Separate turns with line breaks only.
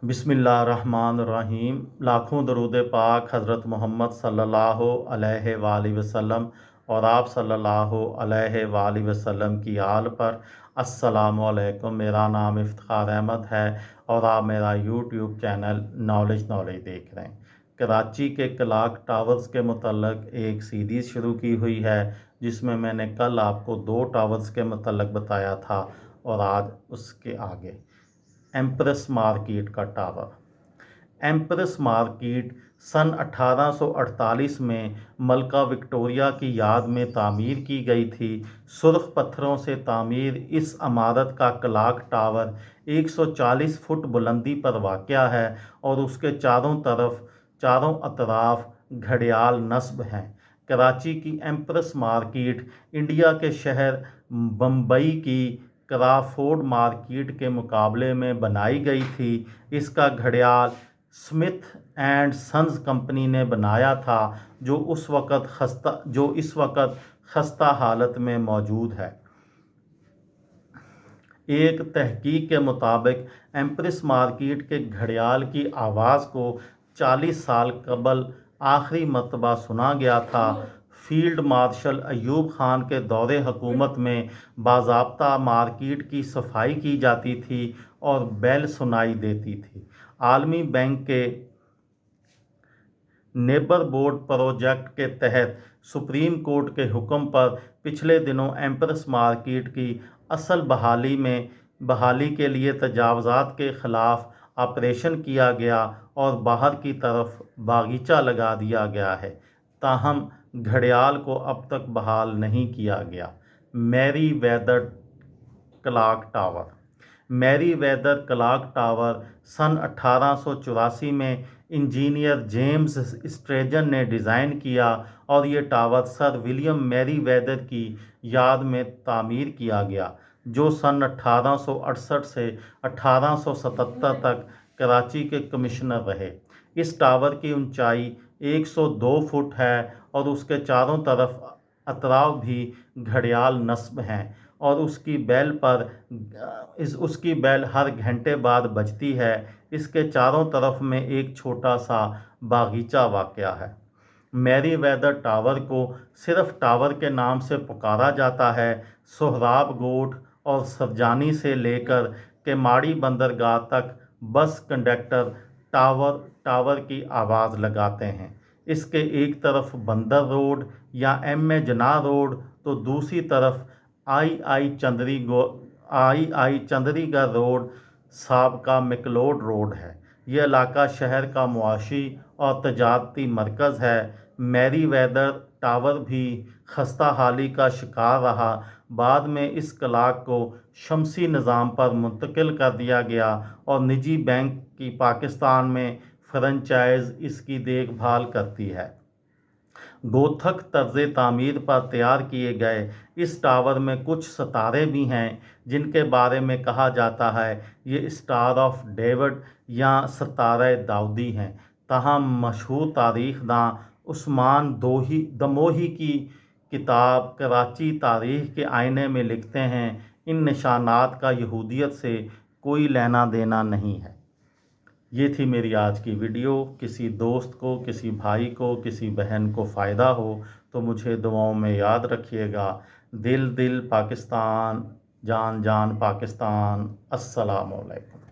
बिस्मिल्लाहिर्रहमानिर्रहीम। लाखों दरूद पाक हज़रत मोहम्मद सल्लल्लाहु अलैहि वसल्लम और आप सल्लल्लाहु अलैहि वसल्लम की आल पर। अस्सलामु अलैकुम। मेरा नाम इफ्तिखार अहमद है और आप मेरा यूट्यूब चैनल नॉलेज देख रहे हैं। कराची के क्लॉक टावर्स के मुतल्लक एक सीरीज़ शुरू की हुई है, जिसमें मैंने कल आपको 2 टावर्स के मुतल्लक बताया था और आज उसके आगे एम्प्रेस मार्केट का टावर। एम्प्रेस मार्केट सन 1848 में मलका विक्टोरिया की याद में तामीर की गई थी। सुर्ख पत्थरों से तामीर इस इमारत का क्लॉक टावर 140 फुट बुलंदी पर वाक़या है और उसके चारों अतराफ घड़ियाल नस्ब हैं। कराची की एम्प्रेस मार्केट इंडिया के शहर बम्बई की क्राफोर्ड मार्केट के मुकाबले में बनाई गई थी। इसका घड़ियाल स्मिथ एंड सन्स कंपनी ने बनाया था, जो इस वक्त खस्ता हालत में मौजूद है। एक तहकीक के मुताबिक एम्प्रेस मार्केट के घड़ियाल की आवाज़ को 40 साल कबल आखिरी मरतबा सुना गया था। फील्ड मार्शल अयूब खान के दौरे हुकूमत में बाज़ाब्ता मार्केट की सफाई की जाती थी और बेल सुनाई देती थी। आलमी बैंक के नेबर बोर्ड प्रोजेक्ट के तहत सुप्रीम कोर्ट के हुक्म पर पिछले दिनों एम्प्रेस मार्केट की असल बहाली के लिए तजावज़ात के ख़िलाफ़ ऑपरेशन किया गया और बाहर की तरफ बागीचा लगा दिया गया है। ताहम घड़ियाल को अब तक बहाल नहीं किया गया। मैरी वेदर क्लॉक टावर सन 1884 में इंजीनियर जेम्स स्ट्रेजन ने डिज़ाइन किया और ये tower sir William Merewether की याद में तामीर किया गया, जो सन 1868 से 1877 तक कराची के कमिश्नर रहे। इस टावर की ऊंचाई 102 फुट है और उसके चारों अतराफ भी घड़ियाल नस्ब हैं और उसकी बेल हर घंटे बाद बजती है। इसके चारों तरफ में एक छोटा सा बागीचा वाक़या है। मैरी वेदर टावर को सिर्फ टावर के नाम से पुकारा जाता है। सोहराब गोट और सरजानी से लेकर केमाड़ी बंदरगाह तक बस कंडक्टर टावर की आवाज़ लगाते हैं। इसके एक तरफ बंदर रोड या M.A. जिन्ना रोड तो दूसरी तरफ आई चंद्रीगढ़ रोड साबका मिकलोड रोड है। यह इलाका शहर का मुआशी और तजारती मरकज़ है। मैरी वेदर टावर भी खस्ता हाली का शिकार रहा। बाद में इस क्लॉक को शमसी निज़ाम पर मुंतकिल कर दिया गया और निजी बैंक की पाकिस्तान में फ्रेंचाइज इसकी देखभाल करती है। गोथक तर्ज़ तामीर पर तैयार किए गए इस टावर में कुछ सितारे भी हैं, जिनके बारे में कहा जाता है ये स्टार ऑफ डेविड या सितारे दाऊदी हैं। ताहम मशहूर तारीख़दां उस्मान दमोही की किताब कराची तारीख़ के आईने में लिखते हैं, इन निशानात का यहूदियत से कोई लेना देना नहीं है। ये थी मेरी आज की वीडियो। किसी दोस्त को, किसी भाई को, किसी बहन को फ़ायदा हो तो मुझे दुआओं में याद रखिएगा। दिल दिल पाकिस्तान, जान जान पाकिस्तान। अस्सलामु अलैकुम।